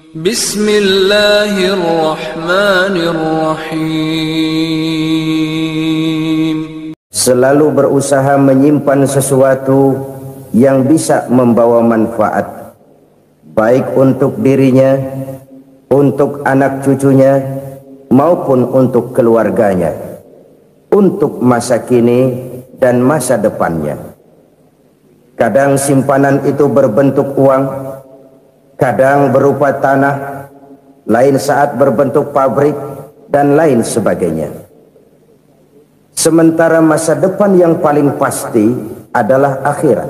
Bismillahirrahmanirrahim. Selalu berusaha menyimpan sesuatu yang bisa membawa manfaat, baik untuk dirinya, untuk anak cucunya, maupun untuk keluarganya, untuk masa kini dan masa depannya. Kadang simpanan itu berbentuk uang, kadang berupa tanah, lain saat berbentuk pabrik, dan lain sebagainya. Sementara masa depan yang paling pasti adalah akhirat.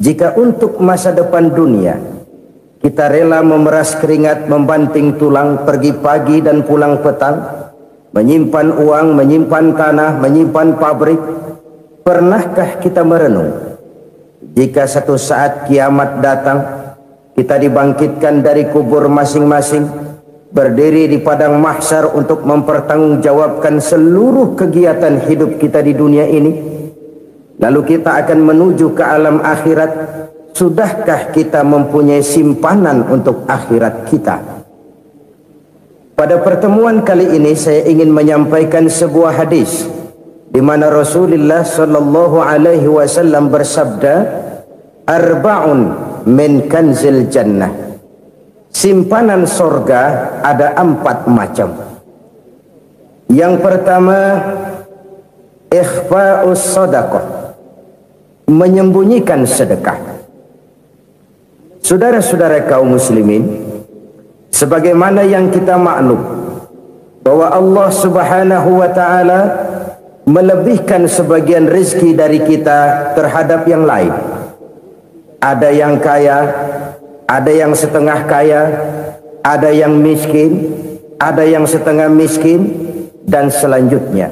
Jika untuk masa depan dunia kita rela memeras keringat, membanting tulang, pergi pagi dan pulang petang, menyimpan uang, menyimpan tanah, menyimpan pabrik, pernahkah kita merenung jika satu saat kiamat datang, kita dibangkitkan dari kubur masing-masing, berdiri di padang mahsyar untuk mempertanggungjawabkan seluruh kegiatan hidup kita di dunia ini, lalu kita akan menuju ke alam akhirat. Sudahkah kita mempunyai simpanan untuk akhirat kita? Pada pertemuan kali ini saya ingin menyampaikan sebuah hadis di mana Rasulullah sallallahu alaihi wasallam bersabda, arba'un min kanzil jannah. Simpanan sorga ada 4 macam. Yang pertama, ikhfa'us sadaqah, menyembunyikan sedekah. Saudara-saudara kaum muslimin, sebagaimana yang kita maklum bahwa Allah Subhanahu wa taala melebihkan sebagian rezeki dari kita terhadap yang lain. Ada yang kaya, ada yang setengah kaya, ada yang miskin, ada yang setengah miskin, dan selanjutnya.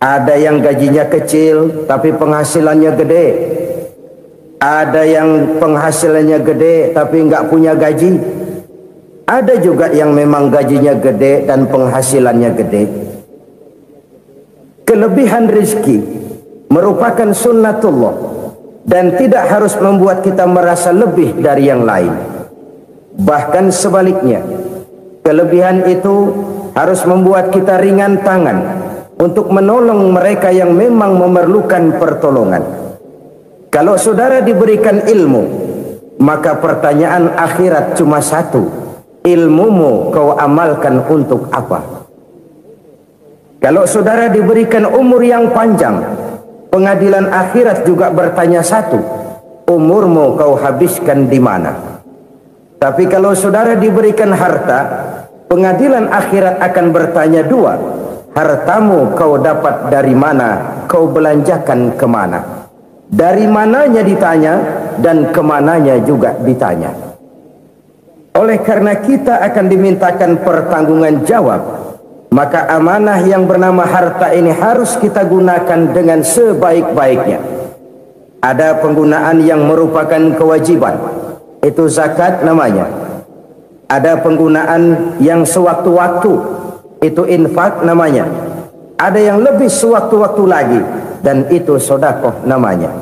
Ada yang gajinya kecil tapi penghasilannya gede. Ada yang penghasilannya gede tapi nggak punya gaji. Ada juga yang memang gajinya gede dan penghasilannya gede. Kelebihan rezeki merupakan sunnatullah dan tidak harus membuat kita merasa lebih dari yang lain. Bahkan sebaliknya, kelebihan itu harus membuat kita ringan tangan untuk menolong mereka yang memang memerlukan pertolongan. Kalau saudara diberikan ilmu, maka pertanyaan akhirat cuma satu: ilmumu kau amalkan untuk apa? Kalau saudara diberikan umur yang panjang, pengadilan akhirat juga bertanya satu: umurmu kau habiskan di mana? Tapi kalau saudara diberikan harta, pengadilan akhirat akan bertanya dua: hartamu kau dapat dari mana? Kau belanjakan kemana? Dari mananya ditanya, dan kemananya juga ditanya. Oleh karena kita akan dimintakan pertanggungan jawab, maka amanah yang bernama harta ini harus kita gunakan dengan sebaik-baiknya. Ada penggunaan yang merupakan kewajiban, itu zakat namanya. Ada penggunaan yang sewaktu-waktu, itu infak namanya. Ada yang lebih sewaktu-waktu lagi, dan itu sedekah namanya.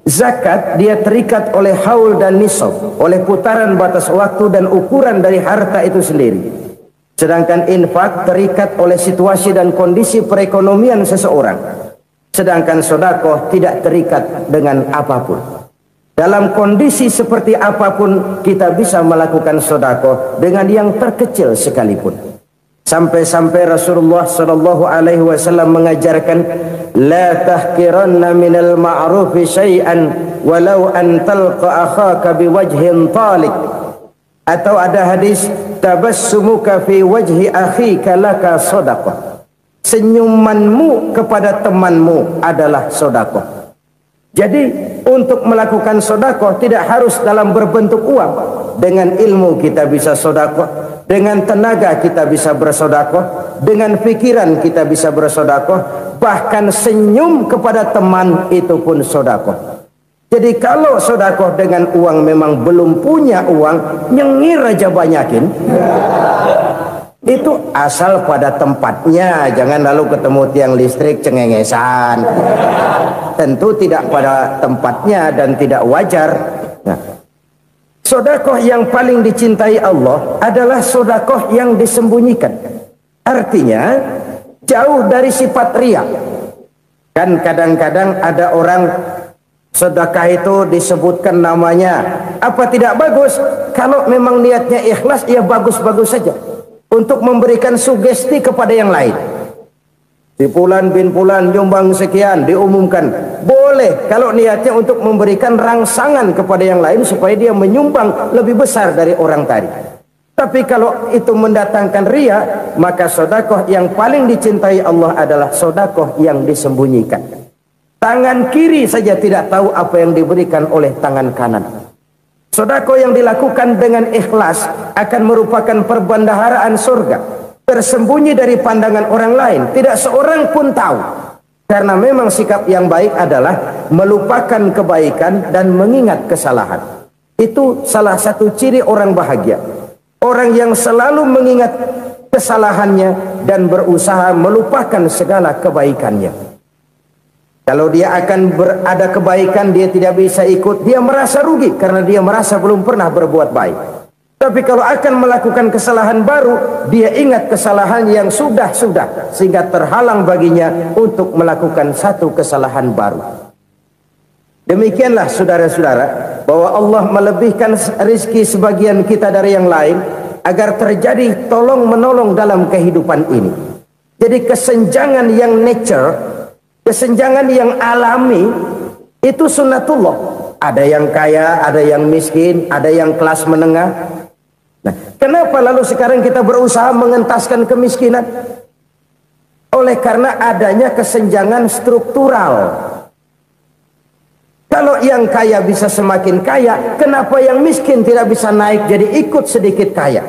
Zakat dia terikat oleh haul dan nisab, oleh putaran batas waktu dan ukuran dari harta itu sendiri. Sedangkan infak terikat oleh situasi dan kondisi perekonomian seseorang. Sedangkan sedekah tidak terikat dengan apapun. Dalam kondisi seperti apapun kita bisa melakukan sedekah dengan yang terkecil sekalipun. Sampai-sampai Rasulullah sallallahu alaihi wasallam mengajarkan, la tahqiranna minal ma'rufi syai'an walau an talqa akhaka biwajhin talik. Atau ada hadis, tabassumuka fi wajhi akhika laka shadaqah. Senyumanmu kepada temanmu adalah sedekah. Jadi untuk melakukan sedekah tidak harus dalam berbentuk uang. Dengan ilmu kita bisa sedekah, dengan tenaga kita bisa bersedekah, dengan pikiran kita bisa bersedekah, bahkan senyum kepada teman itu pun sedekah. Jadi kalau sedekah dengan uang memang belum punya uang, nyengir aja banyakin. Itu asal pada tempatnya, jangan lalu ketemu tiang listrik cengengesan. Tentu tidak pada tempatnya dan tidak wajar. Nah, Sedekah yang paling dicintai Allah adalah sedekah yang disembunyikan. Artinya jauh dari sifat riya. Kan kadang-kadang ada orang sedekah itu disebutkan namanya. Apa tidak bagus? Kalau memang niatnya ikhlas, ya bagus-bagus saja. Untuk memberikan sugesti kepada yang lain. Si Fulan bin Fulan nyumbang sekian, diumumkan. Boleh kalau niatnya untuk memberikan rangsangan kepada yang lain supaya dia menyumbang lebih besar dari orang tadi. Tapi kalau itu mendatangkan riya, maka sedekah yang paling dicintai Allah adalah sedekah yang disembunyikan. Tangan kiri saja tidak tahu apa yang diberikan oleh tangan kanan. Sedekah yang dilakukan dengan ikhlas akan merupakan perbendaharaan surga, tersembunyi dari pandangan orang lain, tidak seorang pun tahu. Karena memang sikap yang baik adalah melupakan kebaikan dan mengingat kesalahan. Itu salah satu ciri orang bahagia. Orang yang selalu mengingat kesalahannya dan berusaha melupakan segala kebaikannya. Kalau dia akan berada kebaikan, dia tidak bisa ikut, dia merasa rugi karena dia merasa belum pernah berbuat baik. Tapi kalau akan melakukan kesalahan baru, dia ingat kesalahan yang sudah-sudah, sehingga terhalang baginya untuk melakukan satu kesalahan baru. Demikianlah saudara-saudara, bahwa Allah melebihkan rizki sebagian kita dari yang lain, agar terjadi tolong menolong dalam kehidupan ini. Jadi kesenjangan yang nature, kesenjangan yang alami, itu sunnatullah. Ada yang kaya, ada yang miskin, ada yang kelas menengah. Nah, kenapa lalu sekarang kita berusaha mengentaskan kemiskinan? Oleh karena adanya kesenjangan struktural. Kalau yang kaya bisa semakin kaya, kenapa yang miskin tidak bisa naik jadi ikut sedikit kaya?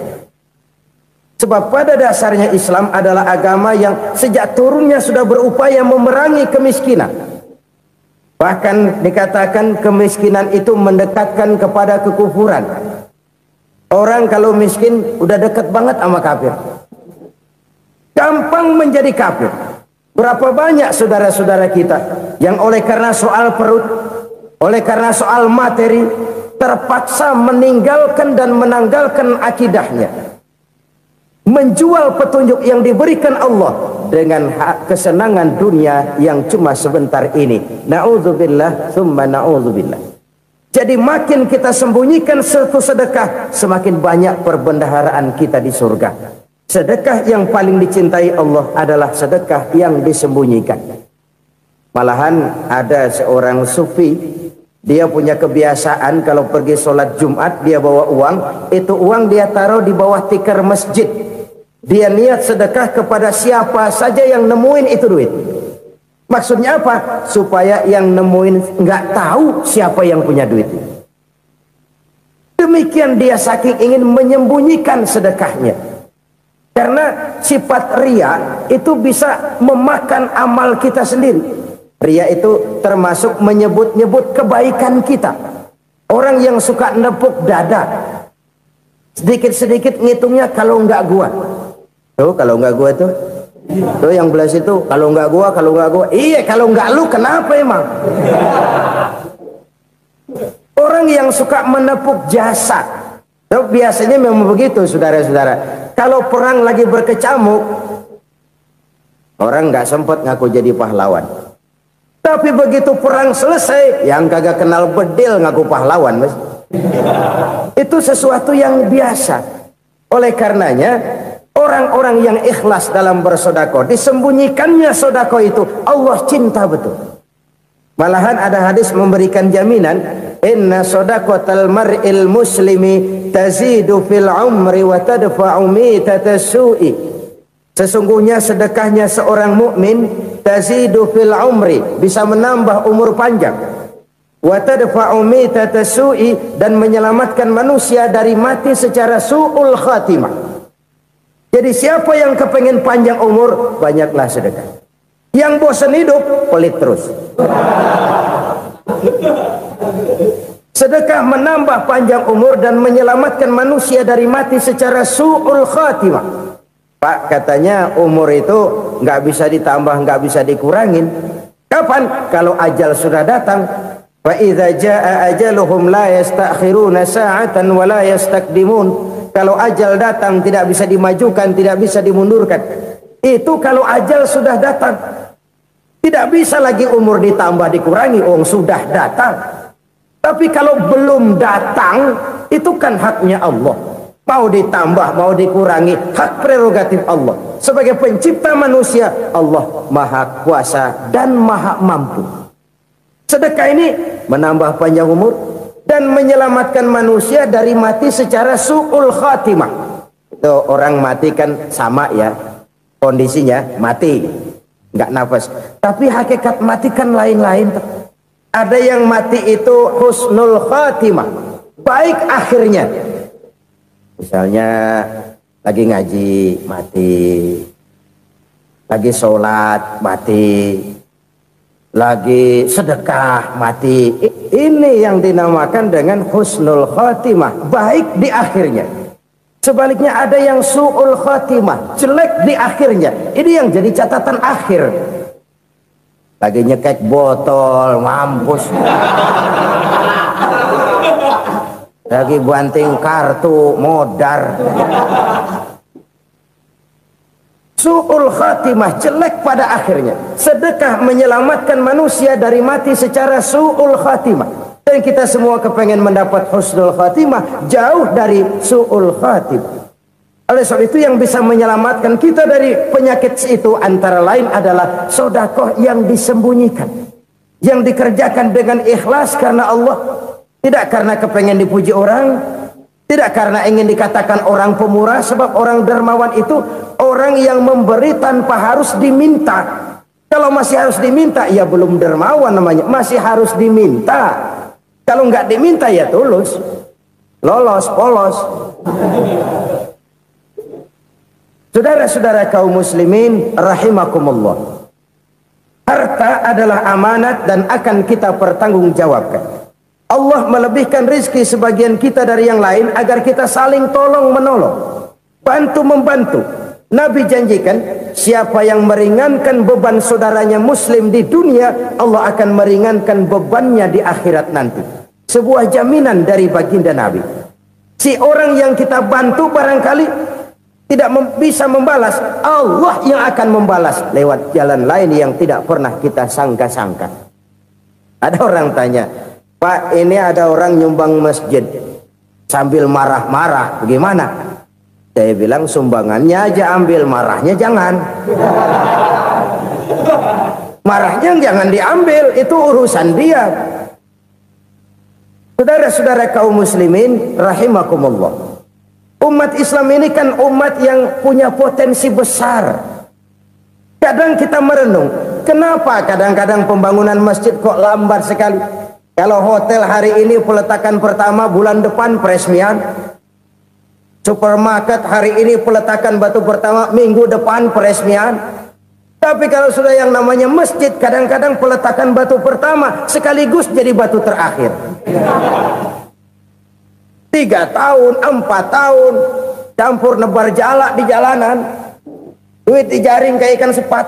Sebab pada dasarnya Islam adalah agama yang sejak turunnya sudah berupaya memerangi kemiskinan. Bahkan dikatakan kemiskinan itu mendekatkan kepada kekufuran. Orang kalau miskin udah dekat banget sama kafir. Gampang menjadi kafir. Berapa banyak saudara-saudara kita yang oleh karena soal perut, oleh karena soal materi, terpaksa meninggalkan dan menanggalkan akidahnya, menjual petunjuk yang diberikan Allah dengan kesenangan dunia yang cuma sebentar ini. Na'udzubillah thumma na'udzubillah. Jadi makin kita sembunyikan satu sedekah, semakin banyak perbendaharaan kita di surga. Sedekah yang paling dicintai Allah adalah sedekah yang disembunyikan. Malahan ada seorang sufi, dia punya kebiasaan kalau pergi sholat Jumat dia bawa uang, itu uang dia taruh di bawah tikar masjid. Dia niat sedekah kepada siapa saja yang nemuin itu duit. Maksudnya apa? Supaya yang nemuin nggak tahu siapa yang punya duit. Demikian dia saking ingin menyembunyikan sedekahnya. Karena sifat riya itu bisa memakan amal kita sendiri. Riya itu termasuk menyebut-nyebut kebaikan kita. Orang yang suka nepuk dada, sedikit-sedikit ngitungnya kalau nggak gua. Tuh kalau nggak gua tuh. Tuh yang belas itu kalau nggak gua, kalau nggak gua. Iya kalau nggak lu kenapa emang? Orang yang suka menepuk jasad, tuh biasanya memang begitu saudara-saudara. Kalau perang lagi berkecamuk, orang nggak sempat ngaku jadi pahlawan. Tapi begitu perang selesai, yang kagak kenal bedil ngaku pahlawan, mas. Itu sesuatu yang biasa. Oleh karenanya, orang-orang yang ikhlas dalam bersedekah, disembunyikannya sedekah itu, Allah cinta betul. Malahan ada hadis memberikan jaminan, inna shadaqatal mar'il muslimi tazidu fil umri wa tadfa'u mitatas su'i. Sesungguhnya sedekahnya seorang mukmin tazidu fil umri, bisa menambah umur panjang, wa tadfa'u mitatas su'i, dan menyelamatkan manusia dari mati secara su'ul khatimah. Jadi siapa yang kepengen panjang umur, banyaklah sedekah. Yang bosan hidup, pelit terus. Sedekah menambah panjang umur dan menyelamatkan manusia dari mati secara su'ul khatimah. Pak, katanya umur itu nggak bisa ditambah, nggak bisa dikurangin. Kapan? Kalau ajal sudah datang. Fa idza jaa ajaluhum la yastakhiruna sa'atan wa la yastaqdimun. Kalau ajal datang tidak bisa dimajukan, tidak bisa dimundurkan. Itu kalau ajal sudah datang. Tidak bisa lagi umur ditambah dikurangi, sudah datang. Tapi kalau belum datang, itu kan haknya Allah. Mau ditambah, mau dikurangi, hak prerogatif Allah. Sebagai pencipta manusia, Allah Maha Kuasa dan Maha Mampu. Sedekah ini menambah panjang umur dan menyelamatkan manusia dari mati secara su'ul khatimah. Itu orang mati kan sama ya, kondisinya mati, nggak nafas. Tapi hakikat mati kan lain-lain. Ada yang mati itu husnul khatimah, baik akhirnya. Misalnya lagi ngaji mati, lagi sholat mati, lagi sedekah mati. Ini yang dinamakan dengan husnul khatimah, baik di akhirnya. Sebaliknya ada yang su'ul khatimah, jelek di akhirnya. Ini yang jadi catatan akhir. Lagi nyekek botol, mampus. Lagi banting kartu, modar. Su'ul khatimah, jelek pada akhirnya. Sedekah menyelamatkan manusia dari mati secara su'ul khatimah. Dan kita semua kepengen mendapat husnul khatimah, jauh dari su'ul khatimah. Oleh sebab itu yang bisa menyelamatkan kita dari penyakit itu antara lain adalah sedekah yang disembunyikan, yang dikerjakan dengan ikhlas karena Allah, tidak karena kepengen dipuji orang, tidak karena ingin dikatakan orang pemurah. Sebab orang dermawan itu orang yang memberi tanpa harus diminta. Kalau masih harus diminta, ya belum dermawan namanya, masih harus diminta. Kalau nggak diminta ya tulus, lolos, polos. Saudara-saudara kaum muslimin rahimakumullah, harta adalah amanat dan akan kita pertanggungjawabkan. Allah melebihkan rizki sebagian kita dari yang lain agar kita saling tolong menolong, bantu membantu. Nabi janjikan siapa yang meringankan beban saudaranya muslim di dunia, Allah akan meringankan bebannya di akhirat nanti. Sebuah jaminan dari baginda Nabi. Si orang yang kita bantu barangkali tidak bisa membalas, Allah yang akan membalas lewat jalan lain yang tidak pernah kita sangka-sangka. Ada orang tanya, Pak, ini ada orang nyumbang masjid sambil marah-marah, bagaimana? Saya bilang sumbangannya aja ambil, marahnya jangan. Marahnya jangan diambil, itu urusan dia. Saudara-saudara kaum muslimin rahimakumullah, umat Islam ini kan umat yang punya potensi besar. Kadang kita merenung, kenapa kadang-kadang pembangunan masjid kok lambat sekali? Kalau hotel hari ini peletakan pertama, bulan depan peresmian. Supermarket hari ini peletakan batu pertama, minggu depan peresmian. Tapi kalau sudah yang namanya masjid, kadang-kadang peletakan batu pertama sekaligus jadi batu terakhir. 3 tahun, 4 tahun, campur nebar jalak di jalanan, duit dijaring kayak ikan sepat.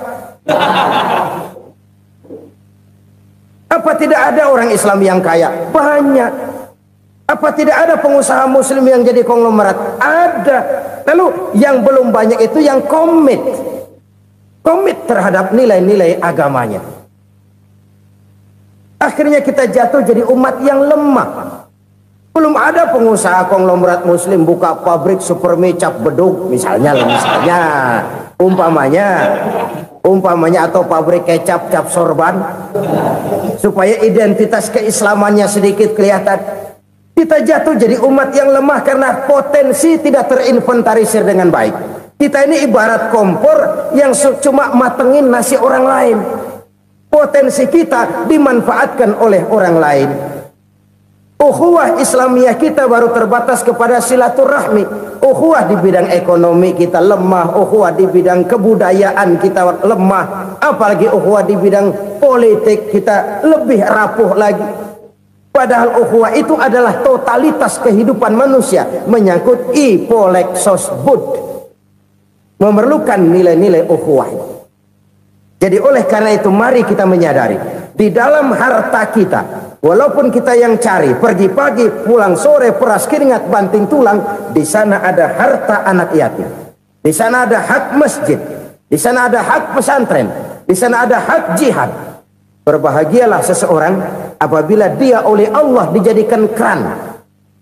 Apa tidak ada orang Islam yang kaya? Banyak. Apa tidak ada pengusaha muslim yang jadi konglomerat? Ada. Lalu yang belum banyak itu yang komit terhadap nilai-nilai agamanya. Akhirnya kita jatuh jadi umat yang lemah. Belum ada pengusaha konglomerat muslim buka pabrik supermi cap bedug misalnya umpamanya atau pabrik kecap cap sorban supaya identitas keislamannya sedikit kelihatan. Kita jatuh jadi umat yang lemah karena potensi tidak terinventarisir dengan baik. Kita ini ibarat kompor yang cuma matengin nasi orang lain. Potensi kita dimanfaatkan oleh orang lain. Ukhuwah Islamiyah kita baru terbatas kepada silaturahmi. Ukhuwah di bidang ekonomi kita lemah, ukhuwah di bidang kebudayaan kita lemah, apalagi ukhuwah di bidang politik kita lebih rapuh lagi. Padahal ukhuwah itu adalah totalitas kehidupan manusia, menyangkut ipolek sosbud, memerlukan nilai-nilai ukhuwah. Jadi oleh karena itu mari kita menyadari di dalam harta kita, walaupun kita yang cari pergi pagi pulang sore peras keringat banting tulang, di sana ada harta anak yatim, di sana ada hak masjid, di sana ada hak pesantren, di sana ada hak jihad. Berbahagialah seseorang apabila dia oleh Allah dijadikan keran.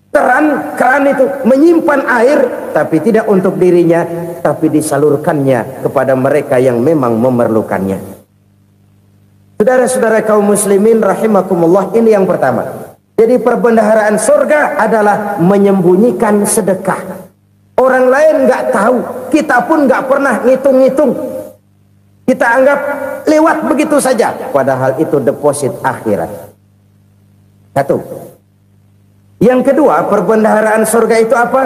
Keran itu menyimpan air, tapi tidak untuk dirinya, tapi disalurkannya kepada mereka yang memang memerlukannya. Saudara-saudara kaum muslimin rahimakumullah, ini yang pertama. Jadi perbendaharaan surga adalah menyembunyikan sedekah. Orang lain nggak tahu, kita pun nggak pernah ngitung-ngitung. Kita anggap lewat begitu saja, padahal itu deposit akhirat. Satu. Yang kedua, perbendaharaan surga itu apa?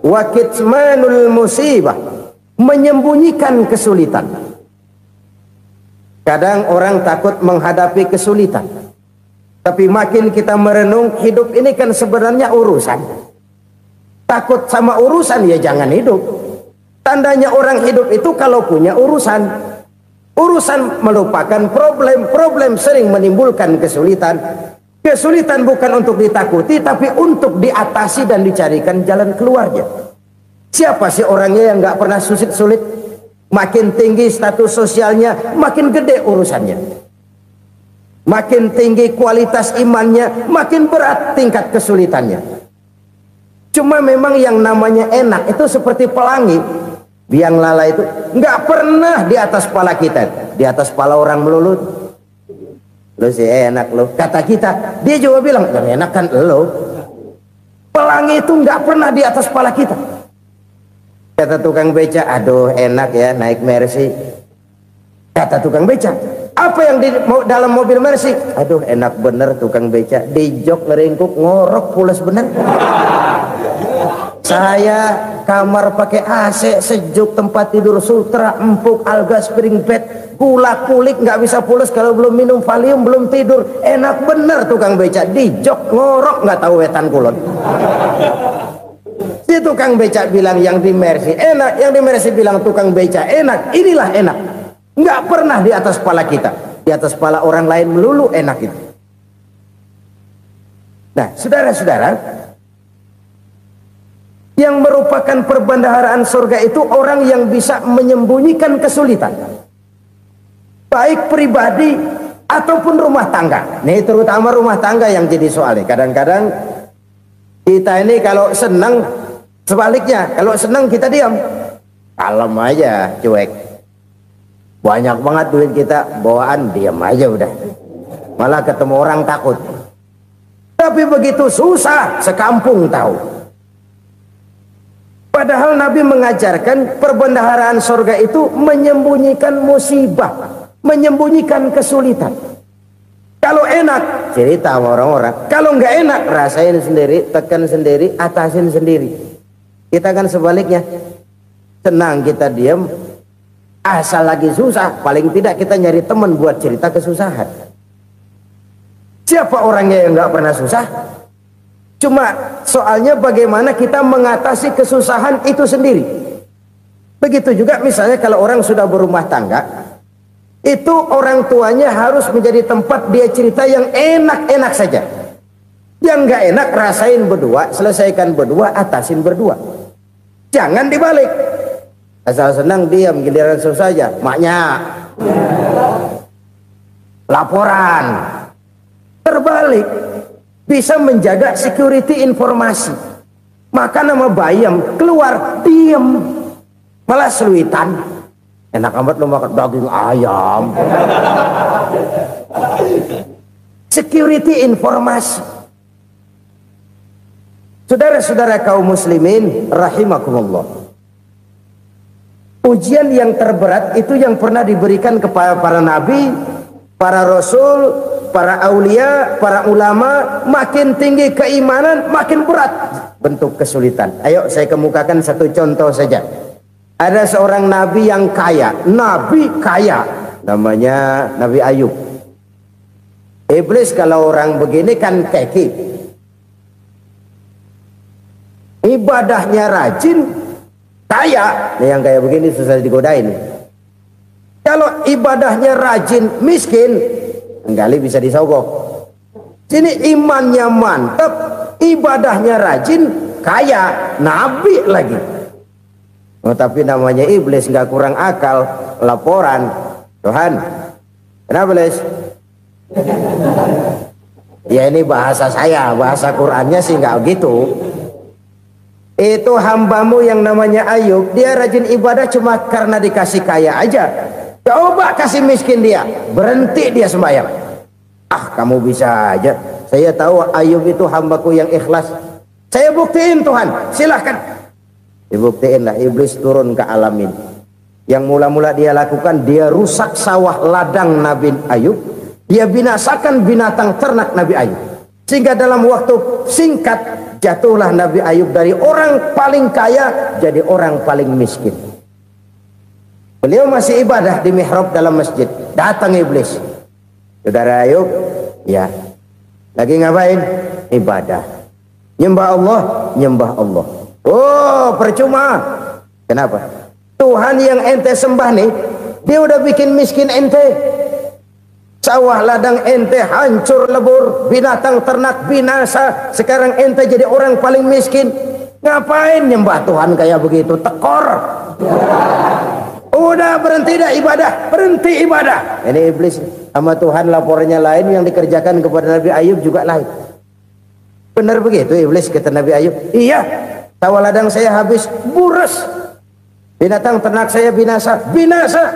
Wa kitmanul musibah, menyembunyikan kesulitan. Kadang orang takut menghadapi kesulitan, tapi makin kita merenung, hidup ini kan sebenarnya urusan. Takut sama urusan ya jangan hidup. Tandanya orang hidup itu kalau punya urusan. Urusan melupakan problem, problem sering menimbulkan kesulitan. Kesulitan bukan untuk ditakuti, tapi untuk diatasi dan dicarikan jalan keluarnya. Siapa sih orangnya yang nggak pernah sulit-sulit? Makin tinggi status sosialnya, makin gede urusannya. Makin tinggi kualitas imannya, makin berat tingkat kesulitannya. Cuma memang yang namanya enak itu seperti pelangi. Biang lala itu nggak pernah di atas kepala kita, di atas kepala orang melulu. Lu sih enak lu, kata kita. Dia juga bilang yang enak kan lu. Pelangi itu nggak pernah di atas kepala kita. Kata tukang beca, aduh enak ya naik Mercy. Kata tukang beca, apa yang di dalam mobil Mercy? Aduh enak bener tukang beca, di jok ngeringkuk ngorok pulas bener. Saya kamar pakai AC sejuk, tempat tidur sutra empuk, alga spring bed, gula kulik nggak bisa pulas kalau belum minum Valium, belum tidur. Enak bener tukang beca, di jok ngorok nggak tahu wetan kulon. Si tukang beca bilang yang di Mercy enak, yang di Mercy bilang tukang beca enak. Inilah enak, nggak pernah di atas kepala kita, di atas kepala orang lain melulu enak itu. Nah saudara-saudara, yang merupakan perbendaharaan surga itu orang yang bisa menyembunyikan kesulitan, baik pribadi ataupun rumah tangga. Nih terutama rumah tangga yang jadi soalnya. Kadang-kadang kita ini kalau senang, sebaliknya kalau senang kita diam, kalem aja, cuek. Banyak banget duit kita bawaan, diam aja udah. Malah ketemu orang takut. Tapi begitu susah, sekampung tahu. Padahal Nabi mengajarkan perbendaharaan surga itu menyembunyikan musibah, menyembunyikan kesulitan. Kalau enak, cerita sama orang-orang. Kalau nggak enak, rasain sendiri, tekan sendiri, atasin sendiri. Kita kan sebaliknya, senang kita diam, asal lagi susah, paling tidak kita nyari teman buat cerita kesusahan. Siapa orangnya yang nggak pernah susah? Cuma soalnya bagaimana kita mengatasi kesusahan itu sendiri. Begitu juga misalnya kalau orang sudah berumah tangga, itu orang tuanya harus menjadi tempat dia cerita yang enak-enak saja. Yang nggak enak rasain berdua, selesaikan berdua, atasin berdua. Jangan dibalik. Asal senang diam, giliran susah saja. Maknya laporan. Terbalik. Bisa menjaga security informasi. Maka nama bayam keluar diam, malah seluitan. Enak amat lo makan daging ayam. Security informasi. Saudara-saudara kaum muslimin rahimakumullah, ujian yang terberat itu yang pernah diberikan kepada para nabi, para rasul, para aulia, para ulama. Makin tinggi keimanan, makin berat bentuk kesulitan. Ayo saya kemukakan satu contoh saja. Ada seorang nabi yang kaya, nabi kaya, namanya Nabi Ayub. Iblis kalau orang begini kan keki, ibadahnya rajin, kaya. Nih yang kayak begini susah digodain. Kalau ibadahnya rajin, miskin, kali bisa disogok. Sini imannya mantap, ibadahnya rajin, kaya, nabi lagi. Oh, tapi namanya iblis nggak kurang akal. Laporan, Tuhan, kenapa Les? Ya ini bahasa saya, bahasa Qurannya sih nggak gitu. Itu hambamu yang namanya Ayub, dia rajin ibadah cuma karena dikasih kaya aja. Coba kasih miskin dia, berhenti dia sembahyang. Ah, kamu bisa aja. Saya tahu Ayub itu hambaku yang ikhlas. Saya buktiin Tuhan, silahkan. Dibuktiin lah, iblis turun ke alam ini. Yang mula-mula dia lakukan, dia rusak sawah ladang Nabi Ayub. Dia binasakan binatang ternak Nabi Ayub. Sehingga dalam waktu singkat, jatuhlah Nabi Ayub dari orang paling kaya jadi orang paling miskin. Beliau masih ibadah di mihrab dalam masjid. Datang iblis. Saudara Ayub, ya, lagi ngapain? Ibadah. Nyembah Allah, nyembah Allah. Oh, percuma. Kenapa? Tuhan yang ente sembah nih, dia udah bikin miskin ente. Sawah ladang ente hancur lebur, binatang ternak binasa. Sekarang ente jadi orang paling miskin. Ngapain nyembah Tuhan kayak begitu? Tekor. Udah berhenti dah ibadah, berhenti ibadah. Ini iblis sama Tuhan laporannya lain, yang dikerjakan kepada Nabi Ayub juga lain. Benar begitu iblis kata Nabi Ayub? Iya. Sawah ladang saya habis, buras. Binatang ternak saya binasa, binasa.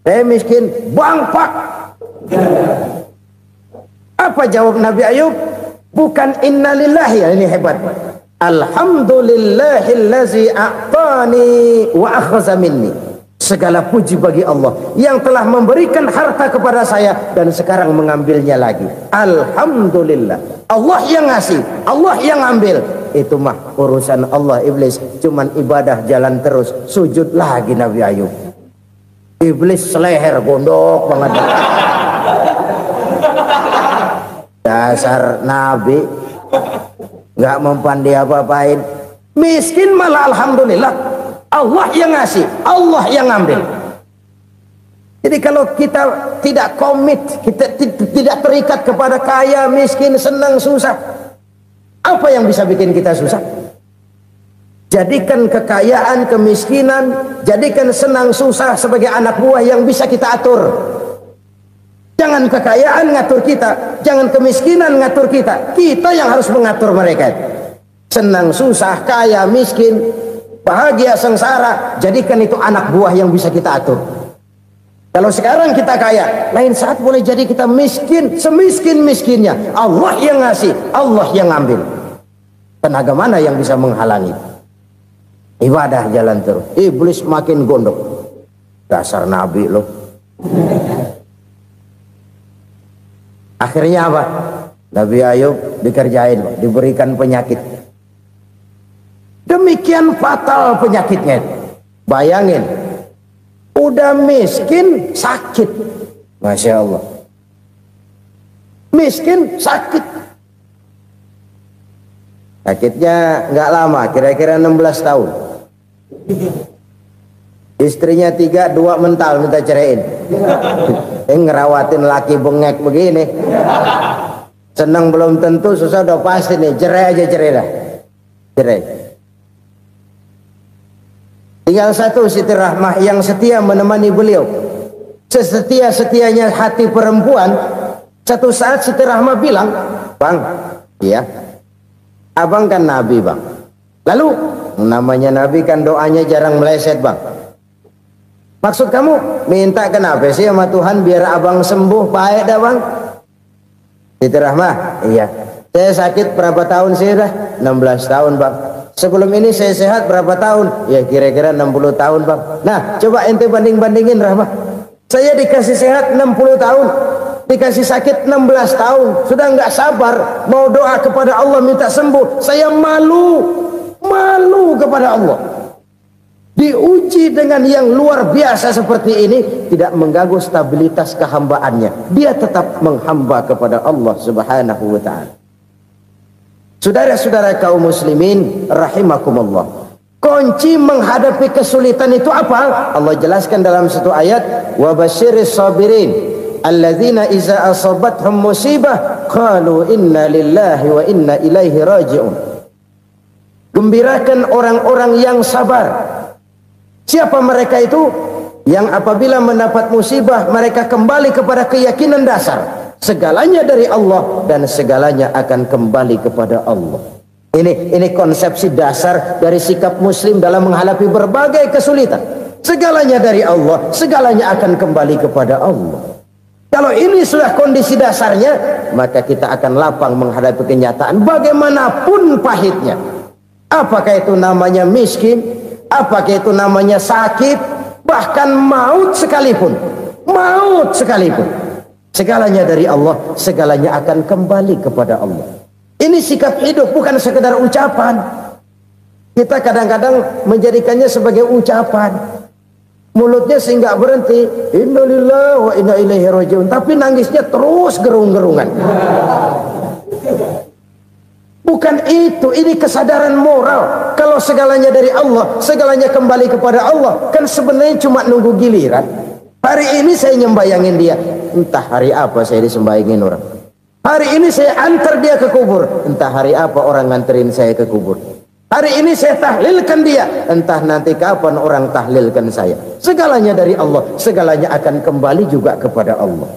Saya miskin, bangpak. Apa jawab Nabi Ayub? Bukan innalillahi, ya, ini hebat. Alhamdulillahillazi a'tani wa akhza minni. Segala puji bagi Allah yang telah memberikan harta kepada saya dan sekarang mengambilnya lagi. Alhamdulillah. Allah yang ngasih, Allah yang ambil. Itu mah urusan Allah. Iblis cuman ibadah jalan terus, sujud lagi Nabi Ayub. Iblis seleher gondok banget. Dasar Nabi nggak mempan dia apa-apain. Miskin malah alhamdulillah. Allah yang ngasih, Allah yang ngambil. Jadi kalau kita tidak komit, kita tidak terikat kepada kaya, miskin, senang, susah, apa yang bisa bikin kita susah? Jadikan kekayaan, kemiskinan, jadikan senang, susah sebagai anak buah yang bisa kita atur. Jangan kekayaan ngatur kita, jangan kemiskinan ngatur kita. Kita yang harus mengatur mereka. Senang, susah, kaya, miskin, bahagia, sengsara, jadikan itu anak buah yang bisa kita atur. Kalau sekarang kita kaya, lain saat boleh jadi kita miskin, semiskin-miskinnya. Allah yang ngasih, Allah yang ngambil. Tenaga mana yang bisa menghalangi? Ibadah jalan terus. Iblis makin gondok. Dasar Nabi loh. Akhirnya apa? Nabi Ayub dikerjain, diberikan penyakit. Demikian fatal penyakitnya. Bayangin, udah miskin sakit. Masya Allah. Miskin sakit. Sakitnya nggak lama, kira-kira 16 tahun. Istrinya 3, 2 mental minta ceraiin. Ngerawatin laki bengek begini. Senang belum tentu, susah udah pasti nih. Cerai aja, cerai dah. Cerai. Tinggal satu Siti Rahmah yang setia menemani beliau. Sesetia-setianya hati perempuan. Satu saat Siti Rahmah bilang, "Bang, iya, abang kan Nabi bang. Lalu namanya Nabi kan doanya jarang meleset bang. Maksud kamu minta kenapa sih sama Tuhan biar abang sembuh baik dah bang?" Siti Rahmah, iya. Saya sakit berapa tahun sih dah? 16 tahun bang. Sebelum ini saya sehat berapa tahun? Ya kira-kira 60 tahun bang. Nah coba ente banding-bandingin Rahmah. Saya dikasih sehat 60 tahun, dikasih sakit 16 tahun. Sudah nggak sabar mau doa kepada Allah minta sembuh. Saya malu kepada Allah. Diuji dengan yang luar biasa seperti ini, tidak mengganggu stabilitas kehambaannya. Dia tetap menghamba kepada Allah Subhanahu wa ta'ala. Saudara-saudara kaum muslimin rahimakumullah. Kunci menghadapi kesulitan itu apa? Allah jelaskan dalam satu ayat, wa basyiris sabirin alladzina iza asabathum musibah qalu inna lillahi wa inna ilaihi raji'un. Gembirakan orang-orang yang sabar. Siapa mereka itu? Yang apabila mendapat musibah mereka kembali kepada keyakinan dasar, segalanya dari Allah dan segalanya akan kembali kepada Allah. Ini konsepsi dasar dari sikap muslim dalam menghadapi berbagai kesulitan. Segalanya dari Allah, segalanya akan kembali kepada Allah. Kalau ini sudah kondisi dasarnya, maka kita akan lapang menghadapi kenyataan bagaimanapun pahitnya. Apakah itu namanya miskin, apakah itu namanya sakit, bahkan maut sekalipun. Maut sekalipun. Segalanya dari Allah, segalanya akan kembali kepada Allah. Ini sikap hidup, bukan sekedar ucapan. Kita kadang-kadang menjadikannya sebagai ucapan. Mulutnya sehingga berhenti, innalillahi wa inna ilaihi raji'un, tapi nangisnya terus gerung-gerungan. Bukan itu, ini kesadaran moral. Kalau segalanya dari Allah, segalanya kembali kepada Allah, kan sebenarnya cuma nunggu giliran. Hari ini saya nyembayangin dia, entah hari apa saya disembayangin orang. Hari ini saya antar dia ke kubur, entah hari apa orang nganterin saya ke kubur. Hari ini saya tahlilkan dia, entah nanti kapan orang tahlilkan saya. Segalanya dari Allah, segalanya akan kembali juga kepada Allah.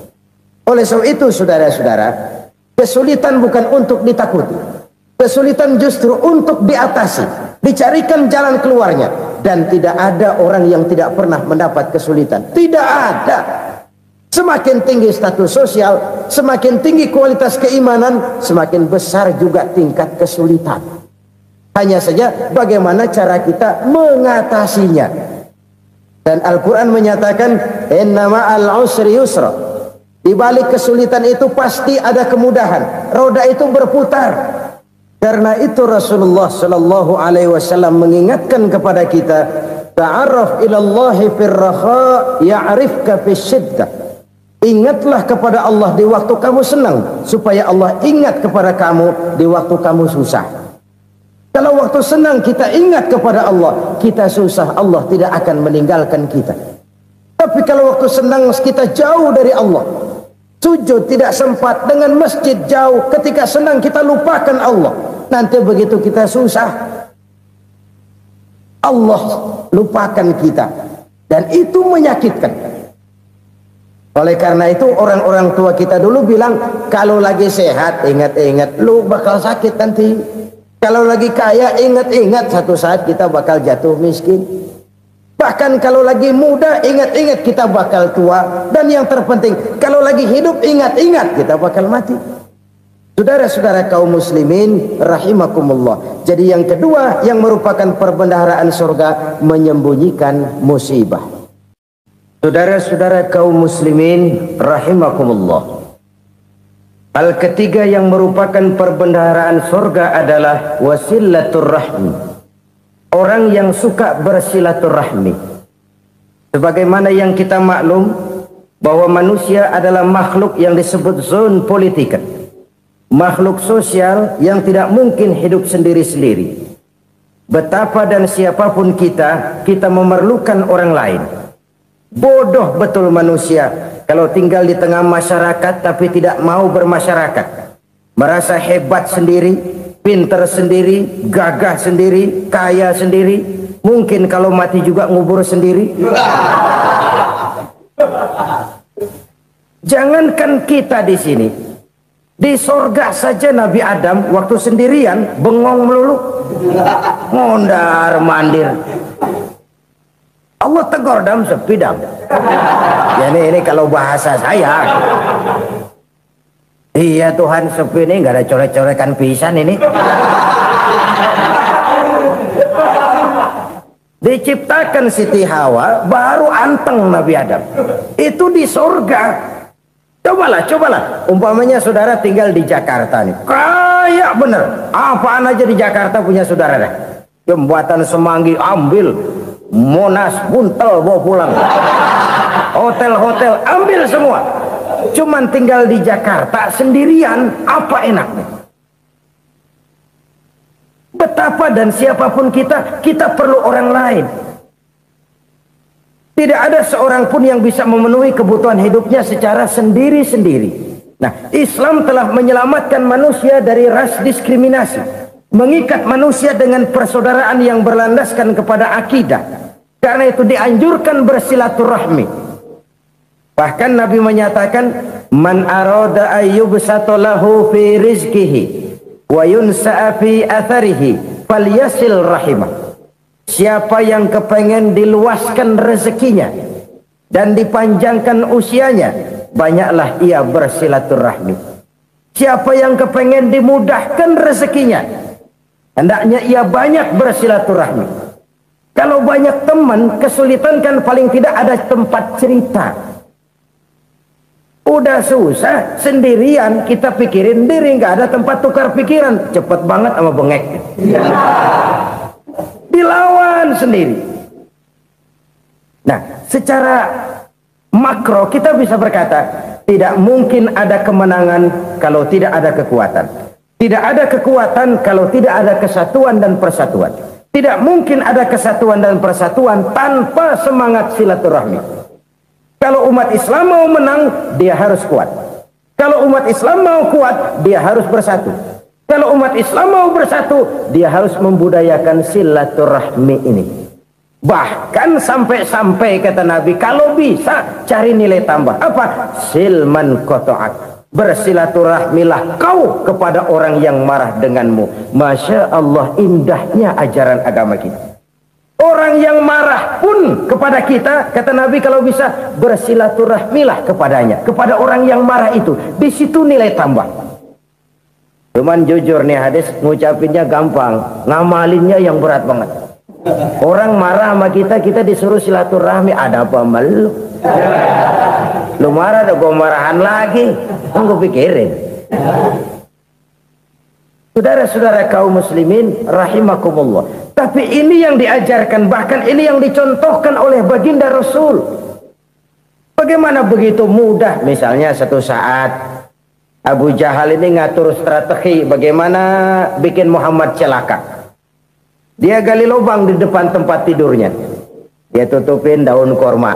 Oleh sebab itu saudara-saudara, kesulitan bukan untuk ditakuti. Kesulitan justru untuk diatasi, dicarikan jalan keluarnya. Dan tidak ada orang yang tidak pernah mendapat kesulitan. Tidak ada. Semakin tinggi status sosial, semakin tinggi kualitas keimanan, semakin besar juga tingkat kesulitan. Hanya saja bagaimana cara kita mengatasinya. Dan Al-Quran menyatakan, inna ma'al usri yusra. Di balik kesulitan itu pasti ada kemudahan. Roda itu berputar. Karena itu Rasulullah Sallallahu Alaihi Wasallam mengingatkan kepada kita, ta'arraf ilallahi firraha ya'rifka fisyiddah. Ingatlah kepada Allah di waktu kamu senang, supaya Allah ingat kepada kamu di waktu kamu susah. Kalau waktu senang kita ingat kepada Allah, kita susah, Allah tidak akan meninggalkan kita. Tapi kalau waktu senang kita jauh dari Allah, sujud tidak sempat, dengan masjid jauh, ketika senang kita lupakan Allah. Nanti begitu kita susah, Allah lupakan kita, dan itu menyakitkan. Oleh karena itu orang-orang tua kita dulu bilang, kalau lagi sehat ingat-ingat lu bakal sakit nanti. Kalau lagi kaya ingat-ingat satu saat kita bakal jatuh miskin. Bahkan kalau lagi muda ingat-ingat kita bakal tua. Dan yang terpenting, kalau lagi hidup ingat-ingat kita bakal mati. Saudara-saudara kaum muslimin rahimakumullah. Jadi yang kedua yang merupakan perbendaharaan surga, menyembunyikan musibah. Saudara-saudara kaum muslimin rahimakumullah. Hal ketiga yang merupakan perbendaharaan surga adalah wasilatur rahmi. Orang yang suka bersilaturahmi. Sebagaimana yang kita maklum bahwa manusia adalah makhluk yang disebut zon politika. Makhluk sosial yang tidak mungkin hidup sendiri-sendiri. Betapa dan siapapun kita memerlukan orang lain. Bodoh betul manusia kalau tinggal di tengah masyarakat tapi tidak mau bermasyarakat. Merasa hebat sendiri, pinter sendiri, gagah sendiri, kaya sendiri. Mungkin kalau mati juga ngubur sendiri. Jangankan kita di sini, di sorga saja Nabi Adam waktu sendirian bengong melulu, mondar mandir. Allah tegur dam sepi dam. Ya ini kalau bahasa saya. Iya Tuhan, sepi ini nggak ada coret-corekan pisan ini. Diciptakan Siti Hawa baru anteng Nabi Adam. Itu di surga. Cobalah. Umpamanya saudara tinggal di Jakarta nih. Kayak bener. Apaan aja di Jakarta punya saudara dah. Jembatan Semanggi ambil. Monas, Buntel bawa pulang. Hotel-hotel ambil semua. Cuman tinggal di Jakarta sendirian, apa enaknya? Betapa dan siapapun kita perlu orang lain. Tidak ada seorang pun yang bisa memenuhi kebutuhan hidupnya secara sendiri-sendiri. Nah, Islam telah menyelamatkan manusia dari ras diskriminasi, mengikat manusia dengan persaudaraan yang berlandaskan kepada akidah. Karena itu dianjurkan bersilaturahmi. Bahkan Nabi menyatakan, man arada ayyubsata lahu fi rizqihi wa yunsa'a fi atharihi falyasil rahimah. Siapa yang kepengen diluaskan rezekinya dan dipanjangkan usianya, banyaklah ia bersilaturahmi. Siapa yang kepengen dimudahkan rezekinya, hendaknya ia banyak bersilaturahmi. Kalau banyak teman, kesulitan kan paling tidak ada tempat cerita. Udah susah sendirian, kita pikirin diri, nggak ada tempat tukar pikiran. Cepet banget sama bengek. Dilawan sendiri. Nah, secara makro kita bisa berkata, tidak mungkin ada kemenangan kalau tidak ada kekuatan. Tidak ada kekuatan kalau tidak ada kesatuan dan persatuan. Tidak mungkin ada kesatuan dan persatuan tanpa semangat silaturahmi. Kalau umat Islam mau menang, dia harus kuat. Kalau umat Islam mau kuat, dia harus bersatu. Kalau umat Islam mau bersatu, dia harus membudayakan silaturahmi ini. Bahkan sampai-sampai kata Nabi, kalau bisa cari nilai tambah. Apa? Silman qata'ak. Bersilaturahmilah kau kepada orang yang marah denganmu. Masya Allah, indahnya ajaran agama kita. Orang yang marah pun kepada kita, kata Nabi, kalau bisa bersilaturahmilah kepadanya, kepada orang yang marah itu. Di situ nilai tambah. Cuman jujur nih hadis, ngucapinnya gampang, ngamalinnya yang berat banget. Orang marah sama kita, kita disuruh silaturahmi, ada apa malu? Lu marah, ada gua marahan lagi. Tunggu pikirin. Saudara-saudara kaum muslimin rahimakumullah. Tapi ini yang diajarkan, bahkan ini yang dicontohkan oleh baginda Rasul. Bagaimana begitu mudah, misalnya satu saat Abu Jahal ini ngatur strategi bagaimana bikin Muhammad celaka. Dia gali lubang di depan tempat tidurnya. Dia tutupin daun korma.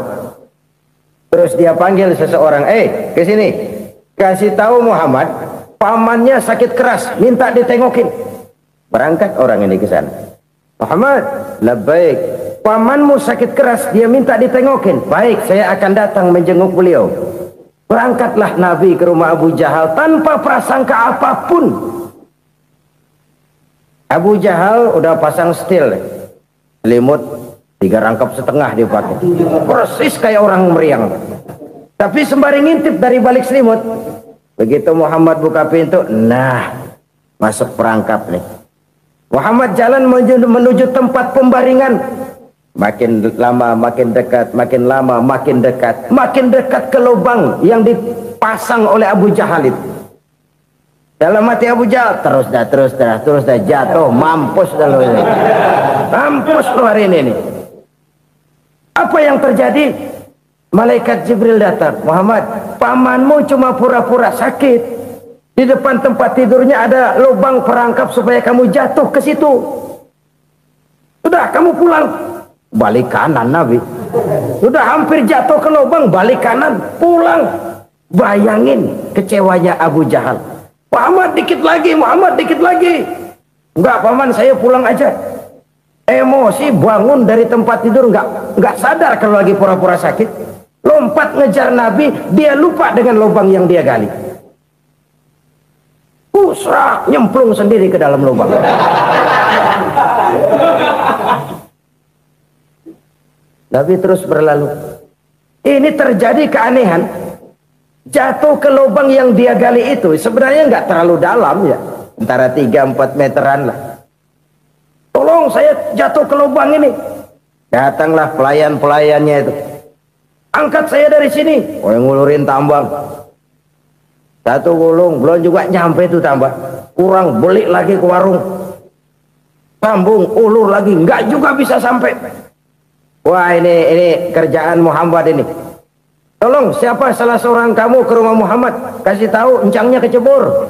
Terus dia panggil seseorang, ke sini. Kasih tahu Muhammad, pamannya sakit keras, minta ditengokin. Berangkat orang ini ke sana. Muhammad, labbaik. Pamanmu sakit keras, dia minta ditengokin. Baik, saya akan datang menjenguk beliau. Berangkatlah Nabi ke rumah Abu Jahal tanpa prasangka apapun. Abu Jahal udah pasang setil, selimut 3 rangkap setengah dipakai, persis kayak orang meriang. Tapi sembari ngintip dari balik selimut, begitu Muhammad buka pintu, nah masuk perangkap nih. Muhammad jalan menuju tempat pembaringan. Makin lama makin dekat, makin lama makin dekat, makin dekat ke lubang yang dipasang oleh Abu Jahal itu. Dalam hati Abu Jahal, terus dah jatuh, mampus dah lo ini. Mampus lo hari ini nih. Apa yang terjadi? Malaikat Jibril datang. Muhammad, pamanmu cuma pura-pura sakit. Di depan tempat tidurnya ada lubang perangkap supaya kamu jatuh ke situ. Sudah, kamu pulang. Balik kanan Nabi. Sudah hampir jatuh ke lubang, balik kanan, pulang. Bayangin kecewanya Abu Jahal. Muhammad dikit lagi, Muhammad dikit lagi. Enggak paman, saya pulang aja. Emosi bangun dari tempat tidur, enggak sadar kalau lagi pura-pura sakit. Lompat ngejar Nabi, dia lupa dengan lubang yang dia gali. Pusrak, nyemplung sendiri ke dalam lubang. Nabi terus berlalu. Ini terjadi keanehan. Jatuh ke lubang yang dia gali itu sebenarnya nggak terlalu dalam ya, antara 3-4 meteran lah. Tolong saya jatuh ke lubang ini. Datanglah pelayan-pelayannya itu. Angkat saya dari sini. Oh, yang ngulurin tambang. Satu gulung, belum juga nyampe itu tambang. Kurang, beli lagi ke warung. Sambung, ulur lagi, nggak juga bisa sampai. Wah, ini kerjaan Muhammad ini. Tolong, siapa salah seorang kamu ke rumah Muhammad, kasih tahu encangnya kecebur.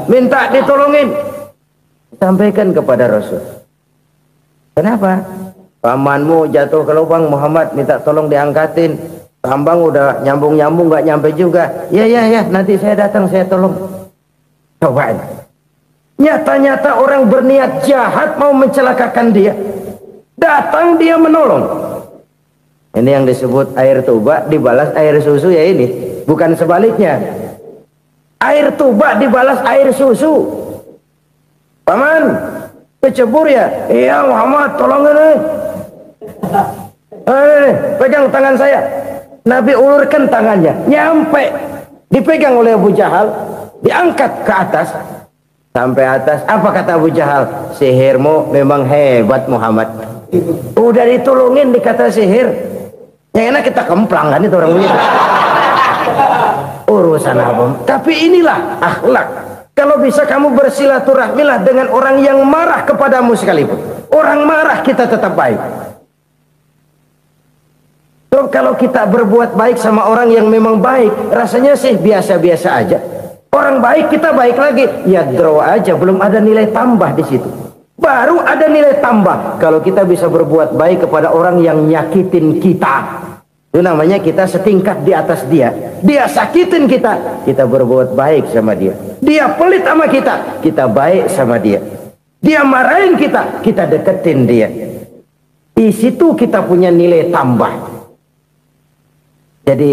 minta ditolongin. Sampaikan kepada Rasul. Kenapa? Pamanmu jatuh ke lubang, Muhammad minta tolong diangkatin. Tambang udah nyambung-nyambung nggak nyampe juga. Ya, nanti saya datang, saya tolong. Cobain. Nyata-nyata orang berniat jahat mau mencelakakan dia. Datang dia menolong. Ini yang disebut air tuba dibalas air susu ya ini. Bukan sebaliknya. Air tuba dibalas air susu. Paman, kecebur ya? Iya Muhammad, tolong ini. Pegang tangan saya. Nabi ulurkan tangannya, nyampe, dipegang oleh Abu Jahal, diangkat ke atas, sampai atas. Apa kata Abu Jahal? Sihirmu memang hebat Muhammad. Udah ditolongin dikata sihir, yang enak kita kemplang kan itu orang begitu. Urusan apa? Tapi inilah akhlak. Kalau bisa kamu bersilaturahmilah dengan orang yang marah kepadamu sekalipun. Orang marah kita tetap baik. So, kalau kita berbuat baik sama orang yang memang baik, rasanya sih biasa-biasa aja. Orang baik kita baik lagi, ya draw aja, belum ada nilai tambah di situ. Baru ada nilai tambah kalau kita bisa berbuat baik kepada orang yang nyakitin kita. Itu namanya kita setingkat di atas dia. Dia sakitin kita, kita berbuat baik sama dia. Dia pelit sama kita, kita baik sama dia. Dia marahin kita, kita deketin dia. Di situ kita punya nilai tambah. Jadi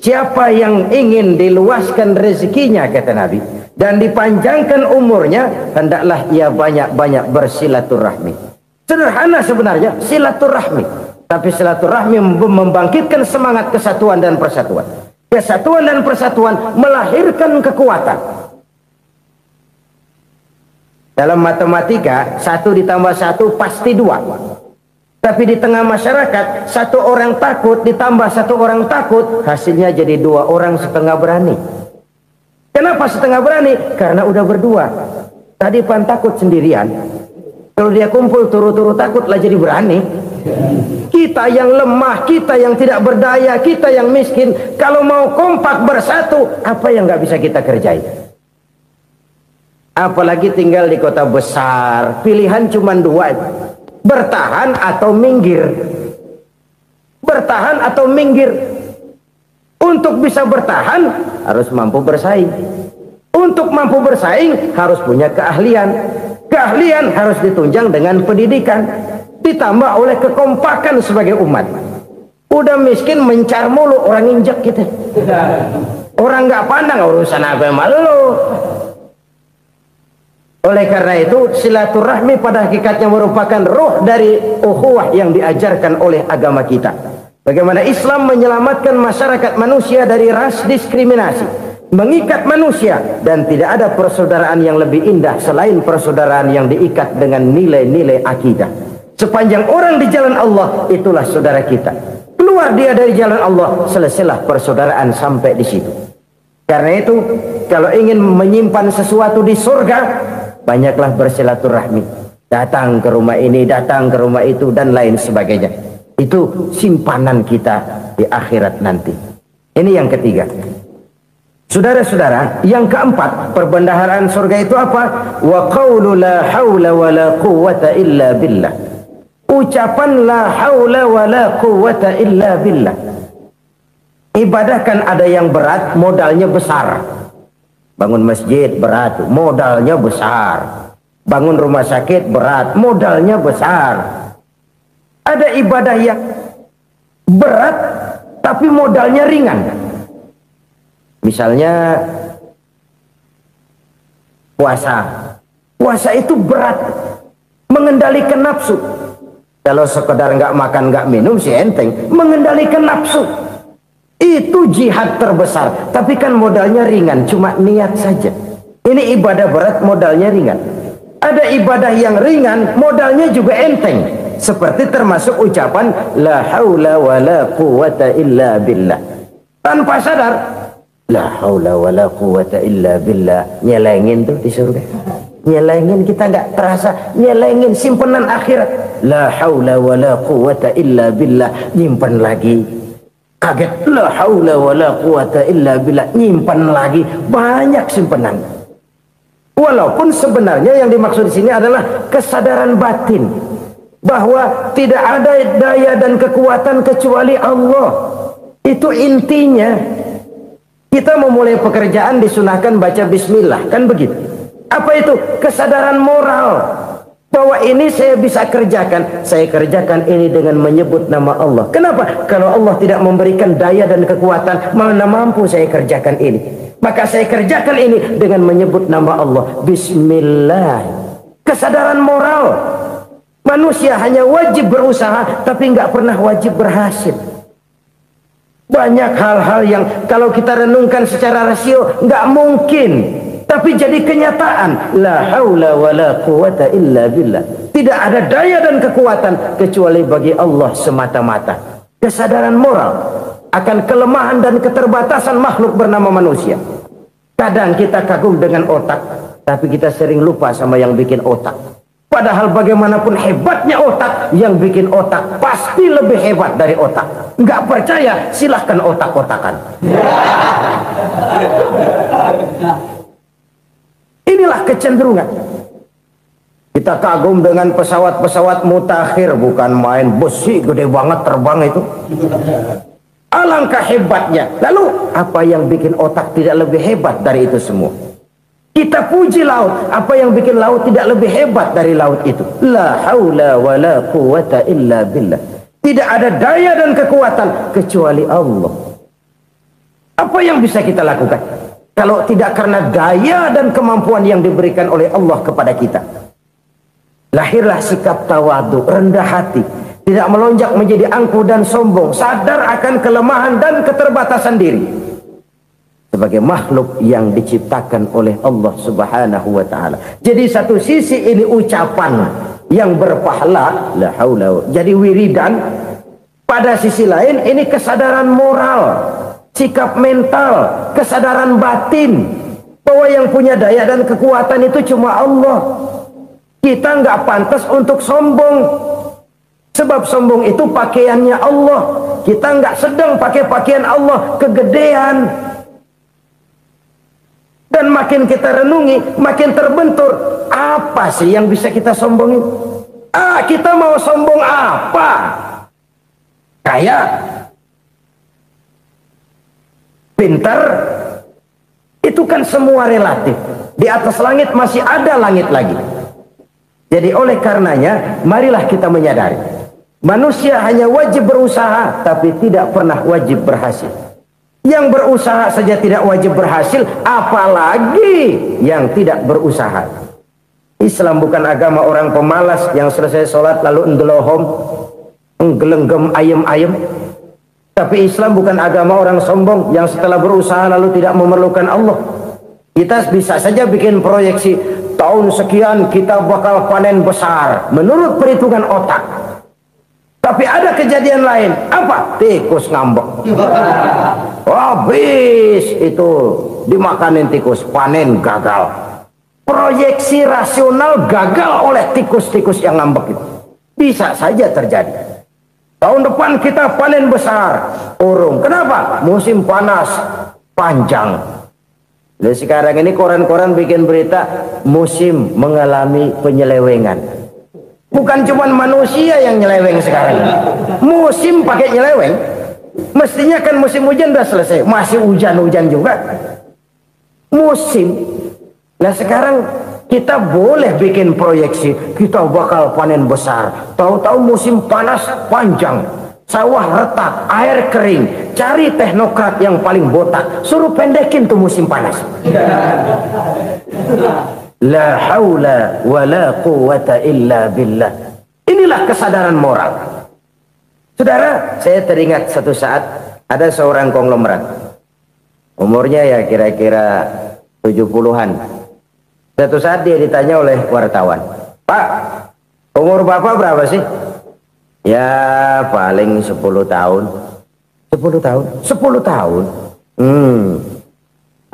siapa yang ingin diluaskan rezekinya kata Nabi dan dipanjangkan umurnya, hendaklah ia banyak-banyak bersilaturahmi. Sederhana sebenarnya silaturahmi, tapi silaturahmi membangkitkan semangat kesatuan dan persatuan. Kesatuan dan persatuan melahirkan kekuatan. Dalam matematika 1 ditambah 1 pasti 2. Tapi di tengah masyarakat, 1 orang takut ditambah 1 orang takut, hasilnya jadi 2 orang setengah berani. Kenapa setengah berani? Karena udah berdua. Tadi pan takut sendirian. Kalau dia kumpul turu-turu takut lah jadi berani. Kita yang lemah, kita yang tidak berdaya, kita yang miskin, kalau mau kompak bersatu, apa yang nggak bisa kita kerjain? Apalagi tinggal di kota besar, pilihan cuma 2. Bertahan atau minggir. Bertahan atau minggir. Untuk bisa bertahan harus mampu bersaing. Untuk mampu bersaing harus punya keahlian. Keahlian harus ditunjang dengan pendidikan, ditambah oleh kekompakan sebagai umat. Udah miskin mencar mulu, orang injek kita. Orang nggak pandang urusan apa yang malu. Oleh karena itu silaturahmi pada hakikatnya merupakan roh dari ukhuwah yang diajarkan oleh agama kita. Bagaimana Islam menyelamatkan masyarakat manusia dari ras diskriminasi, mengikat manusia, dan tidak ada persaudaraan yang lebih indah selain persaudaraan yang diikat dengan nilai-nilai akidah. Sepanjang orang di jalan Allah, itulah saudara kita. Keluar dia dari jalan Allah, selesailah persaudaraan sampai di situ. Karena itu kalau ingin menyimpan sesuatu di surga, banyaklah bersilaturahmi. Datang ke rumah ini, datang ke rumah itu, dan lain sebagainya. Itu simpanan kita di akhirat nanti. Ini yang ketiga. Saudara-saudara, yang keempat, perbendaharaan surga itu apa? Wa qawlu la hawla wa la quwwata illa billah. Ucapan la hawla wa la quwwata illa billah. Ibadah kan ada yang berat, modalnya besar. Bangun masjid berat, modalnya besar. Bangun rumah sakit berat, modalnya besar. Ada ibadah yang berat tapi modalnya ringan. Misalnya puasa. Puasa itu berat, mengendalikan nafsu. Kalau sekedar nggak makan nggak minum sih enteng, mengendalikan nafsu. Itu jihad terbesar, tapi kan modalnya ringan, cuma niat saja. Ini ibadah berat, modalnya ringan. Ada ibadah yang ringan, modalnya juga enteng. Seperti termasuk ucapan la haula wa la quwwata illa billah. Tanpa sadar, la haula wa la quwwata illa billah. Nyelengin tuh di surga. Nyelengin, kita nggak terasa, nyelengin simpenan akhirat. La haula wa la quwwata illa billah, nyimpan lagi. kaget, la haula wala quwata illa billah, nyimpan lagi banyak simpanan. Walaupun sebenarnya yang dimaksud di sini adalah kesadaran batin bahwa tidak ada daya dan kekuatan kecuali Allah. Itu intinya. Kita memulai pekerjaan disunahkan baca bismillah, kan begitu? Apa itu? Kesadaran moral bahwa ini saya bisa kerjakan. Saya kerjakan ini dengan menyebut nama Allah. Kenapa? Kalau Allah tidak memberikan daya dan kekuatan, mana mampu saya kerjakan ini. Maka saya kerjakan ini dengan menyebut nama Allah. Bismillah. Kesadaran moral. Manusia hanya wajib berusaha, tapi nggak pernah wajib berhasil. Banyak hal-hal yang kalau kita renungkan secara rasio nggak mungkin, tapi jadi kenyataan. La haula wala quwata illa billah. Tidak ada daya dan kekuatan kecuali bagi Allah semata-mata. Kesadaran moral akan kelemahan dan keterbatasan makhluk bernama manusia. Kadang kita kagum dengan otak, tapi kita sering lupa sama yang bikin otak. Padahal bagaimanapun hebatnya otak, yang bikin otak pasti lebih hebat dari otak. Nggak percaya, silahkan otak-otakan. Inilah kecenderungan. Kita kagum dengan pesawat-pesawat mutakhir, bukan main, besi gede banget terbang itu. Alangkah hebatnya. Lalu apa yang bikin otak tidak lebih hebat dari itu semua? Kita puji laut, apa yang bikin laut tidak lebih hebat dari laut itu? La haula wala quwata illa billah. Tidak ada daya dan kekuatan kecuali Allah. Apa yang bisa kita lakukan kalau tidak karena daya dan kemampuan yang diberikan oleh Allah kepada kita? Lahirlah sikap tawadu, rendah hati, tidak melonjak menjadi angkuh dan sombong, sadar akan kelemahan dan keterbatasan diri sebagai makhluk yang diciptakan oleh Allah Subhanahu wa taala. Jadi satu sisi ini ucapan yang berpahala, la haula, jadi wiridan. Pada sisi lain ini kesadaran moral, sikap mental, kesadaran batin bahwa yang punya daya dan kekuatan itu cuma Allah. Kita nggak pantas untuk sombong, sebab sombong itu pakaiannya Allah. Kita nggak sedang pakai pakaian Allah, kegedean. Dan makin kita renungi, makin terbentur. Apa sih yang bisa kita sombongin? Kita mau sombong apa? Kaya? Pintar? Itu kan semua relatif. Di atas langit masih ada langit lagi. Jadi oleh karenanya, marilah kita menyadari. Manusia hanya wajib berusaha, tapi tidak pernah wajib berhasil. Yang berusaha saja tidak wajib berhasil, apalagi yang tidak berusaha. Islam bukan agama orang pemalas yang selesai sholat lalu endelohom, nggelenggem ayem-ayem. Tapi Islam bukan agama orang sombong yang setelah berusaha lalu tidak memerlukan Allah. Kita bisa saja bikin proyeksi, tahun sekian kita bakal panen besar menurut perhitungan otak. Tapi ada kejadian lain. Apa? Tikus ngambek. Habis itu dimakanin tikus, panen gagal. Proyeksi rasional gagal oleh tikus-tikus yang ngambek itu. Bisa saja terjadi. Tahun depan kita panen besar, urung. Kenapa? Musim panas panjang. Jadi sekarang ini koran-koran bikin berita musim mengalami penyelewengan. Bukan cuma manusia yang nyeleweng sekarang. Musim pakai nyeleweng. Mestinya kan musim hujan udah selesai, masih hujan-hujan juga. Musim. Nah sekarang kita boleh bikin proyeksi, kita bakal panen besar. Tahu-tahu musim panas panjang, sawah retak, air kering. Cari teknokrat yang paling botak, suruh pendekin tuh musim panas. La haula wala quwata illa billah. Inilah kesadaran moral. Saudara, saya teringat satu saat ada seorang konglomerat. Umurnya ya kira-kira 70-an. Satu saat dia ditanya oleh wartawan, "Pak, umur Bapak berapa sih?" "Ya paling 10 tahun." 10 tahun? 10 tahun?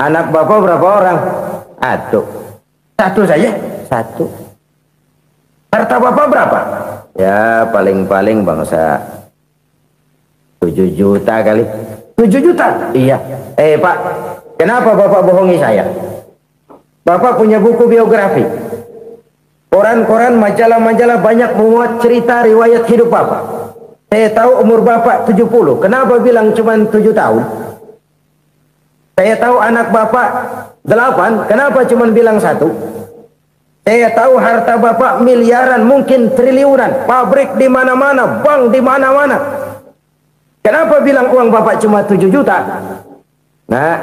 Anak Bapak berapa orang? Satu saja? Satu. Harta Bapak berapa? Ya paling-paling bangsa 7 juta kali. 7 juta? Iya. Pak, kenapa Bapak bohongi saya? Bapak punya buku biografi. Koran-koran, majalah-majalah banyak memuat cerita riwayat hidup Bapak. Saya tahu umur Bapak 70. Kenapa bilang cuma 7 tahun? Saya tahu anak Bapak 8. Kenapa cuma bilang 1? Saya tahu harta Bapak miliaran, mungkin triliunan. Pabrik di mana-mana, bank di mana-mana. Kenapa bilang uang Bapak cuma 7 juta? Nah,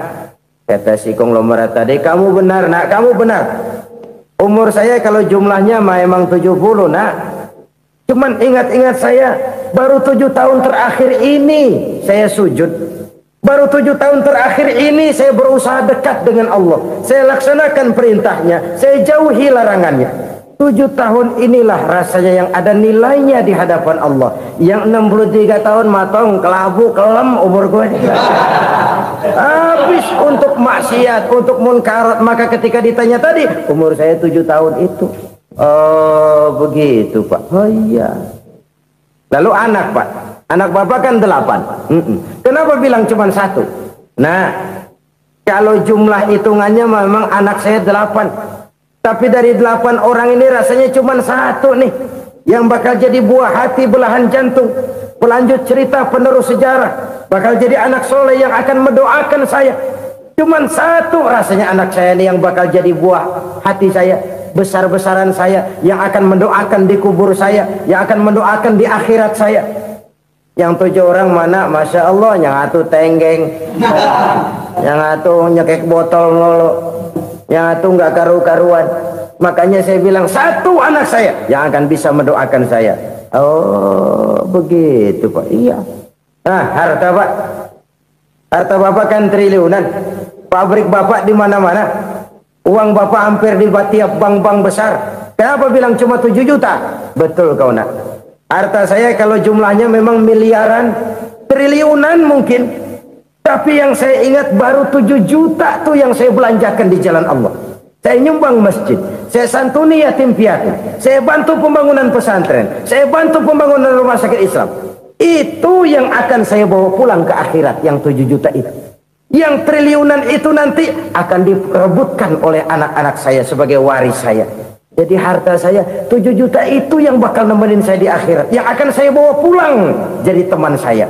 kata si konglomerat tadi, kamu benar nak, kamu benar. Umur saya kalau jumlahnya memang 70 nak. Cuman ingat-ingat saya, baru 7 tahun terakhir ini saya sujud. Baru 7 tahun terakhir ini saya berusaha dekat dengan Allah. Saya laksanakan perintahnya, saya jauhi larangannya. 7 tahun inilah rasanya yang ada nilainya di hadapan Allah. Yang 63 tahun matong, kelabu, kelem umur gue. Habis untuk maksiat, untuk munkarat. Maka ketika ditanya tadi, umur saya 7 tahun itu. Oh begitu Pak. Oh iya. Lalu anak Pak, anak Bapak kan 8. Kenapa bilang cuma 1? Nah, kalau jumlah hitungannya memang anak saya 8. Tapi dari 8 orang ini rasanya cuma 1 nih yang bakal jadi buah hati, belahan jantung, pelanjut cerita, penerus sejarah, bakal jadi anak soleh yang akan mendoakan saya. Cuma 1 rasanya anak saya ini yang bakal jadi buah hati saya, besar-besaran saya, yang akan mendoakan di kubur saya, yang akan mendoakan di akhirat saya. Yang 7 orang mana, masya Allah, yang 1 tenggeng, yang 1 nyekek botol mulu, yang 1 nggak karu-karuan. Makanya saya bilang 1 anak saya yang akan bisa mendoakan saya. Oh begitu Pak. Iya. Nah harta Pak, harta Bapak kan triliunan. Pabrik Bapak di mana-mana. Uang Bapak hampir di tiap bank-bank besar. Kenapa bilang cuma 7 juta? Betul kau nak. Harta saya kalau jumlahnya memang miliaran, triliunan mungkin. Tapi yang saya ingat baru 7 juta tuh yang saya belanjakan di jalan Allah. Saya nyumbang masjid, saya santuni yatim piatu, saya bantu pembangunan pesantren, saya bantu pembangunan rumah sakit Islam. Itu yang akan saya bawa pulang ke akhirat, yang 7 juta itu. Yang triliunan itu nanti akan diperebutkan oleh anak-anak saya sebagai waris saya. Jadi harta saya 7 juta itu yang bakal nemenin saya di akhirat, yang akan saya bawa pulang jadi teman saya.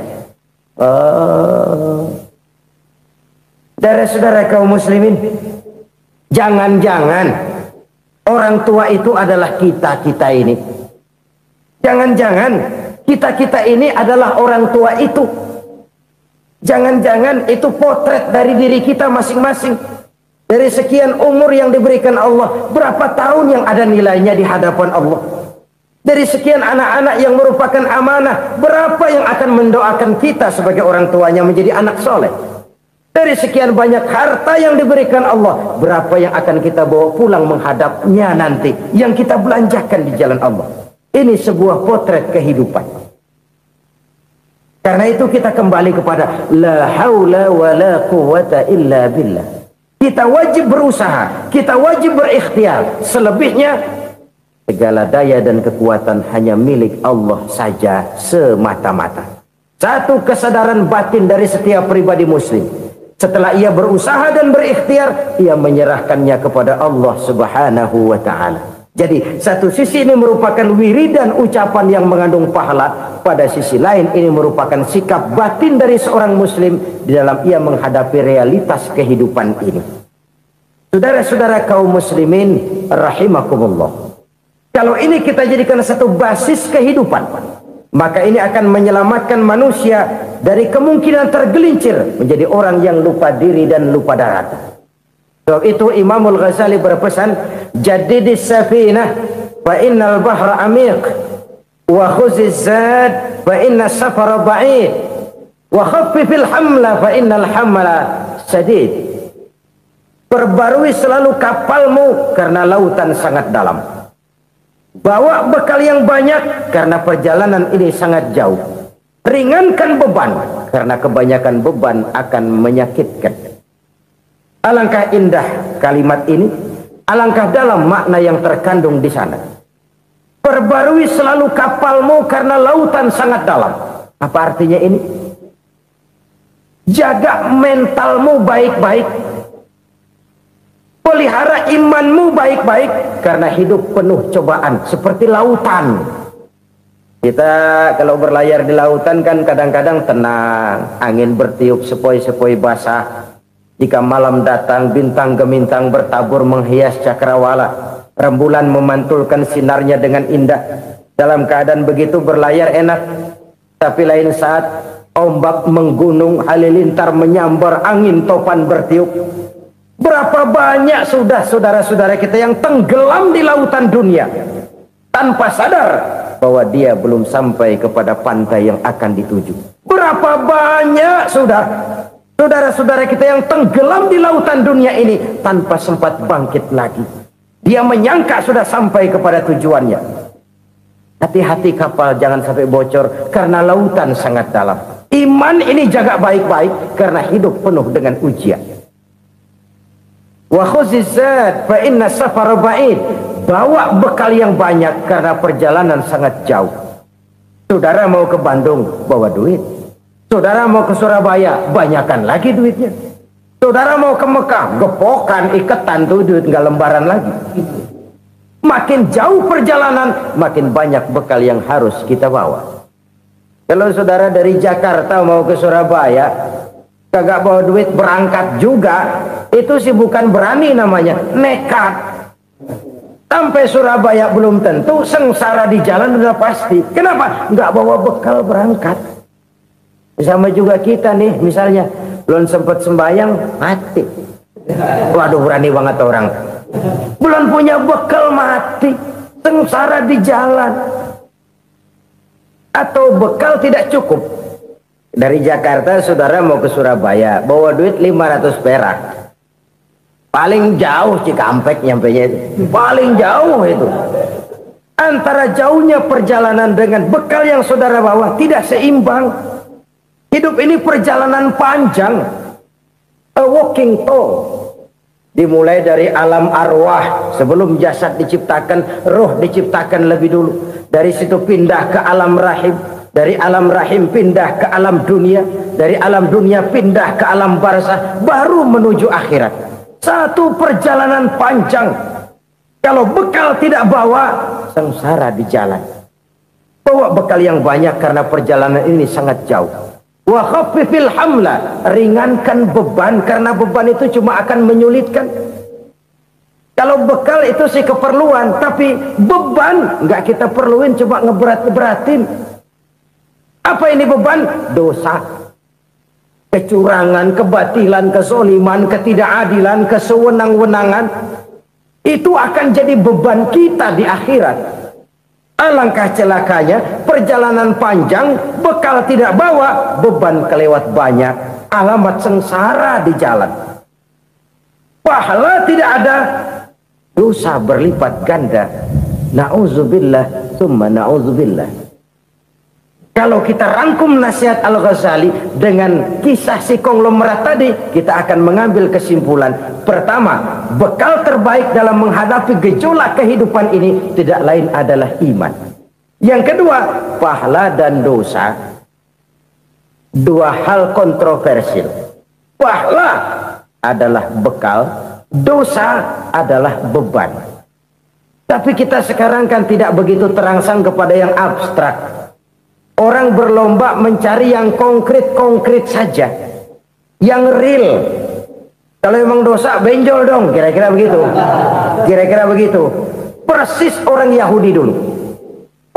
Saudara-saudara kaum muslimin, jangan-jangan orang tua itu adalah kita-kita ini. Jangan-jangan kita-kita ini adalah orang tua itu. Jangan-jangan itu potret dari diri kita masing-masing. Dari sekian umur yang diberikan Allah, berapa tahun yang ada nilainya di hadapan Allah? Dari sekian anak-anak yang merupakan amanah, berapa yang akan mendoakan kita sebagai orang tuanya menjadi anak soleh? Dari sekian banyak harta yang diberikan Allah, berapa yang akan kita bawa pulang menghadapnya nanti, yang kita belanjakan di jalan Allah? Ini sebuah potret kehidupan. Karena itu kita kembali kepada la haula wa la quwwata illa billah. Kita wajib berusaha, kita wajib berikhtiar. Selebihnya segala daya dan kekuatan hanya milik Allah saja semata-mata. Satu kesadaran batin dari setiap pribadi muslim. Setelah ia berusaha dan berikhtiar, ia menyerahkannya kepada Allah Subhanahu wa ta'ala. Jadi satu sisi ini merupakan wiridan ucapan yang mengandung pahala, pada sisi lain ini merupakan sikap batin dari seorang muslim di dalam ia menghadapi realitas kehidupan ini. Saudara-saudara kaum muslimin rahimakumullah, kalau ini kita jadikan satu basis kehidupan, maka ini akan menyelamatkan manusia dari kemungkinan tergelincir menjadi orang yang lupa diri dan lupa darat. Sebab itu Imamul Ghazali berpesan, jadidis safinah fa innal bahra amiq wa khuziz zad fa inna safara ba'id wa khaffifil hamla fa innal hamla sadid. Perbarui selalu kapalmu karena lautan sangat dalam. Bawa bekal yang banyak karena perjalanan ini sangat jauh. Ringankan beban karena kebanyakan beban akan menyakitkan. Alangkah indah kalimat ini, alangkah dalam makna yang terkandung di sana. Perbarui selalu kapalmu karena lautan sangat dalam. Apa artinya ini? Jaga mentalmu baik-baik. Pelihara imanmu baik-baik, karena hidup penuh cobaan seperti lautan. Kita kalau berlayar di lautan kan kadang-kadang tenang, angin bertiup sepoi-sepoi basah. Jika malam datang, bintang gemintang bertabur menghias cakrawala. Rembulan memantulkan sinarnya dengan indah. Dalam keadaan begitu berlayar enak. Tapi lain saat ombak menggunung, halilintar menyambar, angin topan bertiup. Berapa banyak sudah saudara-saudara kita yang tenggelam di lautan dunia tanpa sadar bahwa dia belum sampai kepada pantai yang akan dituju. Berapa banyak sudah saudara-saudara kita yang tenggelam di lautan dunia ini tanpa sempat bangkit lagi. Dia menyangka sudah sampai kepada tujuannya. Hati-hati kapal jangan sampai bocor karena lautan sangat dalam. Iman ini jaga baik-baik karena hidup penuh dengan ujian. Wa khuzizat fa inna safara ba'id. Bawa bekal yang banyak karena perjalanan sangat jauh. Saudara mau ke Bandung, bawa duit. Saudara mau ke Surabaya, banyakan lagi duitnya. Saudara mau ke Mekah, gepokan, iketan tuh duit nggak lembaran lagi. Makin jauh perjalanan, makin banyak bekal yang harus kita bawa. Kalau saudara dari Jakarta mau ke Surabaya, kagak bawa duit berangkat juga, itu sih bukan berani namanya, nekat. Sampai Surabaya belum tentu, sengsara di jalan udah pasti. Kenapa? Nggak bawa bekal berangkat. Sama juga kita nih, misalnya belum sempat sembahyang, mati. Waduh, berani banget orang. Belum punya bekal, mati. Sengsara di jalan. Atau bekal tidak cukup. Dari Jakarta saudara mau ke Surabaya, bawa duit 500 perak. Paling jauh Cikampek nyampenya itu. Paling jauh itu. Antara jauhnya perjalanan dengan bekal yang saudara bawa tidak seimbang. Hidup ini perjalanan panjang. A walking tour. Dimulai dari alam arwah. Sebelum jasad diciptakan, roh diciptakan lebih dulu. Dari situ pindah ke alam rahim. Dari alam rahim pindah ke alam dunia. Dari alam dunia pindah ke alam barzah. Baru menuju akhirat. Satu perjalanan panjang. Kalau bekal tidak bawa, sengsara di jalan. Bawa bekal yang banyak karena perjalanan ini sangat jauh. Wa khaffifil hamla, ringankan beban karena beban itu cuma akan menyulitkan. Kalau bekal itu sih keperluan, tapi beban nggak kita perluin, cuma ngeberat-beratin. Apa ini beban? Dosa, kecurangan, kebatilan, kezoliman, ketidakadilan, kesewenang-wenangan. Itu akan jadi beban kita di akhirat. Alangkah celakanya, perjalanan panjang, bekal tidak bawa, beban kelewat banyak, alamat sengsara di jalan. Pahala tidak ada, dosa berlipat ganda. Na'udzubillah, summa na'udzubillah. Kalau kita rangkum nasihat Al-Ghazali dengan kisah si konglomerat tadi, kita akan mengambil kesimpulan. Pertama, bekal terbaik dalam menghadapi gejolak kehidupan ini tidak lain adalah iman. Yang kedua, pahala dan dosa. Dua hal kontroversial. Pahala adalah bekal, dosa adalah beban. Tapi kita sekarang kan tidak begitu terangsang kepada yang abstrak. Orang berlomba mencari yang konkret-konkret saja, yang real. Kalau memang dosa, benjol dong, kira-kira begitu. Kira-kira begitu. Persis orang Yahudi dulu.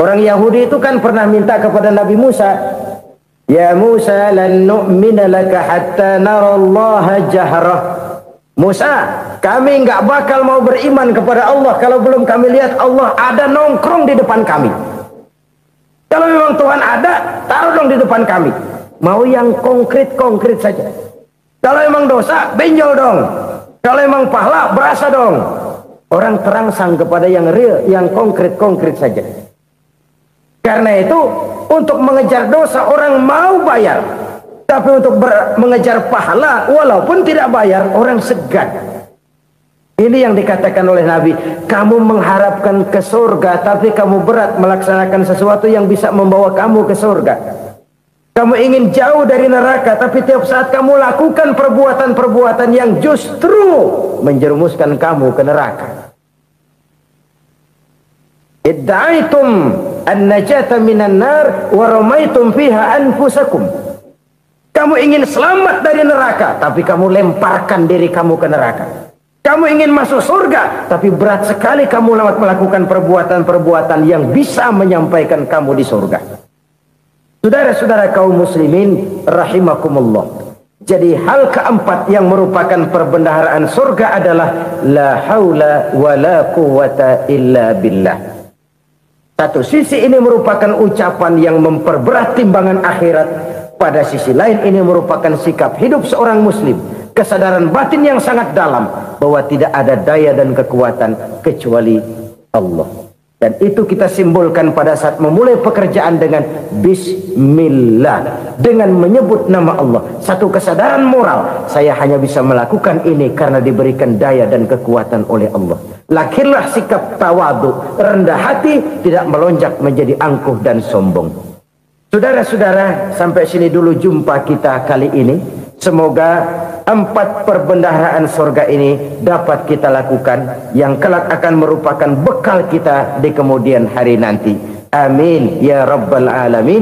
Orang Yahudi itu kan pernah minta kepada Nabi Musa, Ya Musa, lan nu'mina laka hatta narallaha jahrah. Musa, kami nggak bakal mau beriman kepada Allah kalau belum kami lihat Allah ada nongkrong di depan kami. Kalau memang Tuhan ada, taruh dong di depan kami. Mau yang konkret-konkret saja. Kalau memang dosa, benjol dong. Kalau memang pahala, berasa dong. Orang terangsang kepada yang real, yang konkret-konkret saja. Karena itu, untuk mengejar dosa, orang mau bayar. Tapi untuk mengejar pahala, walaupun tidak bayar, orang segan. Ini yang dikatakan oleh Nabi, kamu mengharapkan ke surga, tapi kamu berat melaksanakan sesuatu yang bisa membawa kamu ke surga. Kamu ingin jauh dari neraka, tapi tiap saat kamu lakukan perbuatan-perbuatan yang justru menjerumuskan kamu ke neraka. Idda'aitum an-najata minan nar wa ramaitum fiha anfusakum. Kamu ingin selamat dari neraka, tapi kamu lemparkan diri kamu ke neraka. Kamu ingin masuk surga, tapi berat sekali kamu melakukan perbuatan-perbuatan yang bisa menyampaikan kamu di surga. Saudara-saudara kaum muslimin rahimakumullah. Jadi hal keempat yang merupakan perbendaharaan surga adalah la haula wa la quwwata illa billah. Satu sisi ini merupakan ucapan yang memperberat timbangan akhirat. Pada sisi lain ini merupakan sikap hidup seorang muslim. Kesadaran batin yang sangat dalam bahwa tidak ada daya dan kekuatan kecuali Allah. Dan itu kita simbolkan pada saat memulai pekerjaan dengan Bismillah, dengan menyebut nama Allah. Satu kesadaran moral, saya hanya bisa melakukan ini karena diberikan daya dan kekuatan oleh Allah. Lahirlah sikap tawadu, rendah hati, tidak melonjak menjadi angkuh dan sombong. Saudara-saudara, sampai sini dulu jumpa kita kali ini. Semoga 4 perbendaharaan surga ini dapat kita lakukan, yang kelak akan merupakan bekal kita di kemudian hari nanti. Amin ya rabbal alamin.